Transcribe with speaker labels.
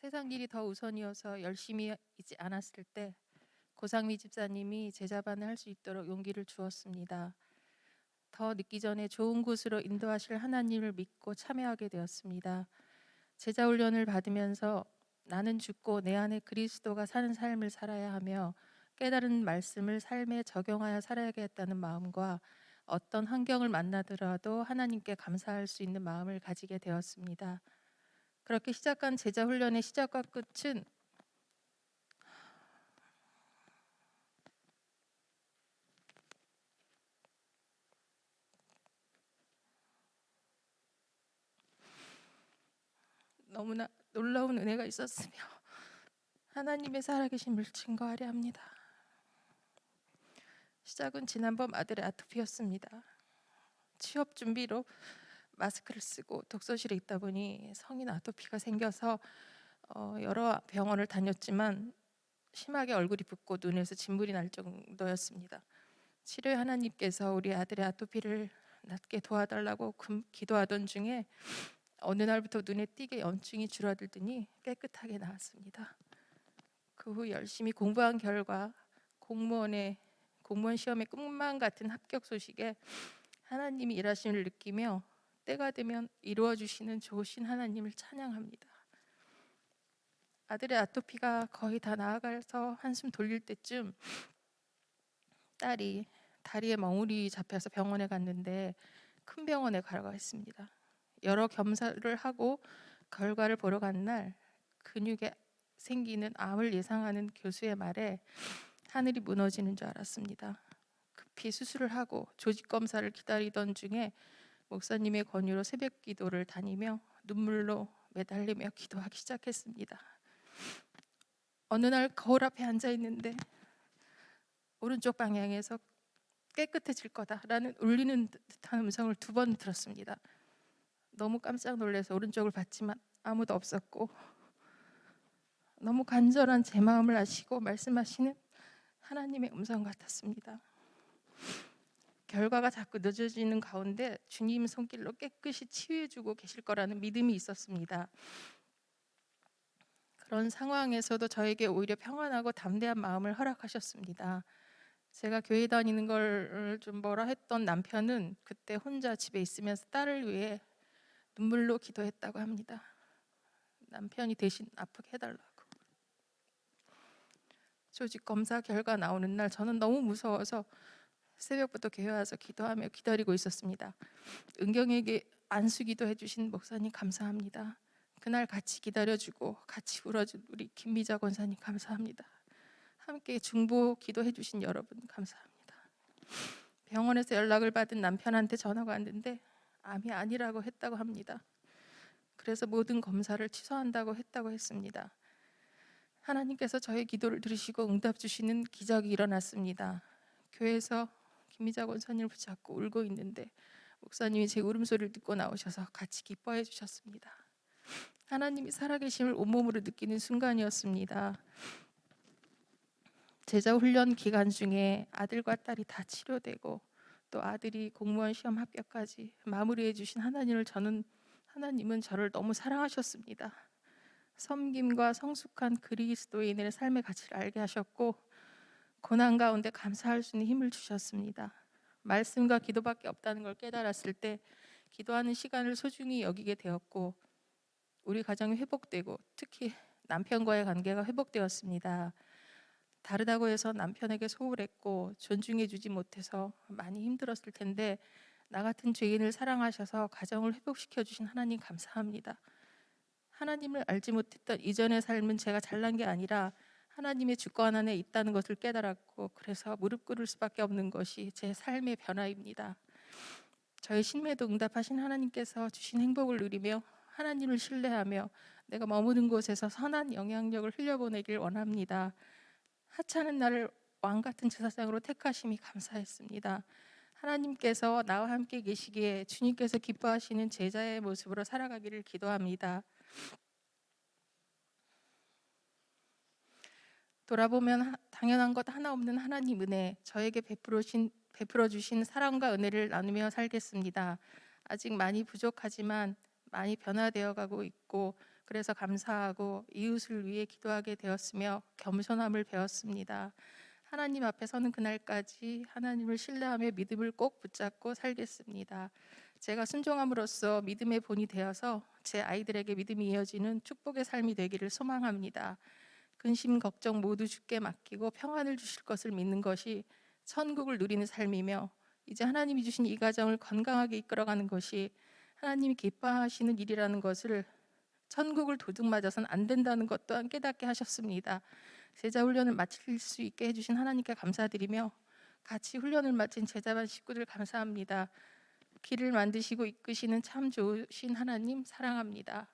Speaker 1: 세상 일이 더 우선이어서 열심히 있지 않았을 때 고상미 집사님이 제자반을 할 수 있도록 용기를 주었습니다. 더 늦기 전에 좋은 곳으로 인도하실 하나님을 믿고 참여하게 되었습니다. 제자 훈련을 받으면서 나는 죽고 내 안에 그리스도가 사는 삶을 살아야 하며 깨달은 말씀을 삶에 적용하여 살아야겠다는 마음과 어떤 환경을 만나더라도 하나님께 감사할 수 있는 마음을 가지게 되었습니다. 그렇게 시작한 제자 훈련의 시작과 끝은 너무나 놀라운 은혜가 있었으며 하나님의 살아계심을 증거하려 합니다. 시작은 지난번 아들의 아토피였습니다. 취업 준비로 마스크를 쓰고 독서실에 있다 보니 성인 아토피가 생겨서 여러 병원을 다녔지만 심하게 얼굴이 붓고 눈에서 진물이 날 정도였습니다. 치료의 하나님께서 우리 아들의 아토피를 낫게 도와달라고 기도하던 중에 어느 날부터 눈에 띄게 염증이 줄어들더니 깨끗하게 나았습니다. 그 후 열심히 공부한 결과 공무원 시험의 꿈만 같은 합격 소식에 하나님이 일하심을 느끼며 때가 되면 이루어 주시는 좋으신 하나님을 찬양합니다. 아들의 아토피가 거의 다 나아가서 한숨 돌릴 때쯤 딸이 다리에 멍울이 잡혀서 병원에 갔는데 큰 병원에 가라고 했습니다. 여러 검사를 하고 결과를 보러 간 날 근육에 생기는 암을 예상하는 교수의 말에 하늘이 무너지는 줄 알았습니다. 급히 수술을 하고 조직 검사를 기다리던 중에 목사님의 권유로 새벽 기도를 다니며 눈물로 매달리며 기도하기 시작했습니다. 어느 날 거울 앞에 앉아 있는데 오른쪽 방향에서 깨끗해질 거다라는 울리는 듯한 음성을 2번 들었습니다. 너무 깜짝 놀라서 오른쪽을 봤지만 아무도 없었고 너무 간절한 제 마음을 아시고 말씀하시는 하나님의 음성 같았습니다. 결과가 자꾸 늦어지는 가운데 주님 손길로 깨끗이 치유해주고 계실 거라는 믿음이 있었습니다. 그런 상황에서도 저에게 오히려 평안하고 담대한 마음을 허락하셨습니다. 제가 교회 다니는 걸 좀 뭐라 했던 남편은 그때 혼자 집에 있으면서 딸을 위해 눈물로 기도했다고 합니다. 남편이 대신 아프게 해달라고. 조직 검사 결과 나오는 날 저는 너무 무서워서 새벽부터 교회 와서 기도하며 기다리고 있었습니다. 은경에게 안수기도 해주신 목사님 감사합니다. 그날 같이 기다려주고 같이 울어준 우리 김미자 권사님 감사합니다. 함께 중보 기도해 주신 여러분 감사합니다. 병원에서 연락을 받은 남편한테 전화가 왔는데 암이 아니라고 했다고 합니다. 그래서 모든 검사를 취소한다고 했습니다. 하나님께서 저의 기도를 들으시고 응답 주시는 기적이 일어났습니다. 교회에서 김미자 권사님을 붙잡고 울고 있는데 목사님이 제 울음소리를 듣고 나오셔서 같이 기뻐해 주셨습니다. 하나님이 살아계심을 온몸으로 느끼는 순간이었습니다. 제자 훈련 기간 중에 아들과 딸이 다 치료되고 또 아들이 공무원 시험 합격까지 마무리해 주신 하나님은 저를 너무 사랑하셨습니다. 섬김과 성숙한 그리스도인의 삶의 가치를 알게 하셨고 고난 가운데 감사할 수 있는 힘을 주셨습니다. 말씀과 기도밖에 없다는 걸 깨달았을 때 기도하는 시간을 소중히 여기게 되었고 우리 가정이 회복되고 특히 남편과의 관계가 회복되었습니다. 다르다고 해서 남편에게 소홀했고 존중해주지 못해서 많이 힘들었을 텐데 나 같은 죄인을 사랑하셔서 가정을 회복시켜 주신 하나님 감사합니다. 하나님을 알지 못했던 이전의 삶은 제가 잘난 게 아니라 하나님의 주권 안에 있다는 것을 깨달았고 그래서 무릎 꿇을 수밖에 없는 것이 제 삶의 변화입니다. 저의 신뢰도 응답하신 하나님께서 주신 행복을 누리며 하나님을 신뢰하며 내가 머무는 곳에서 선한 영향력을 흘려보내길 원합니다. 하찮은 나를 왕같은 제사장으로 택하심이 감사했습니다. 하나님께서 나와 함께 계시기에 주님께서 기뻐하시는 제자의 모습으로 살아가기를 기도합니다. 돌아보면 당연한 것 하나 없는 하나님 은혜, 저에게 베풀어 주신 사랑과 은혜를 나누며 살겠습니다. 아직 많이 부족하지만 많이 변화되어 가고 있고 그래서 감사하고 이웃을 위해 기도하게 되었으며 겸손함을 배웠습니다. 하나님 앞에 서는 그날까지 하나님을 신뢰하며 믿음을 꼭 붙잡고 살겠습니다. 제가 순종함으로써 믿음의 본이 되어서 제 아이들에게 믿음이 이어지는 축복의 삶이 되기를 소망합니다. 근심 걱정 모두 주께 맡기고 평안을 주실 것을 믿는 것이 천국을 누리는 삶이며, 이제 하나님이 주신 이 가정을 건강하게 이끌어가는 것이 하나님이 기뻐하시는 일이라는 것을, 천국을 도둑 맞아서는 안 된다는 것 또한 깨닫게 하셨습니다. 제자 훈련을 마칠 수 있게 해주신 하나님께 감사드리며, 같이 훈련을 마친 제자반 식구들 감사합니다. 길을 만드시고 이끄시는 참 좋으신 하나님 사랑합니다.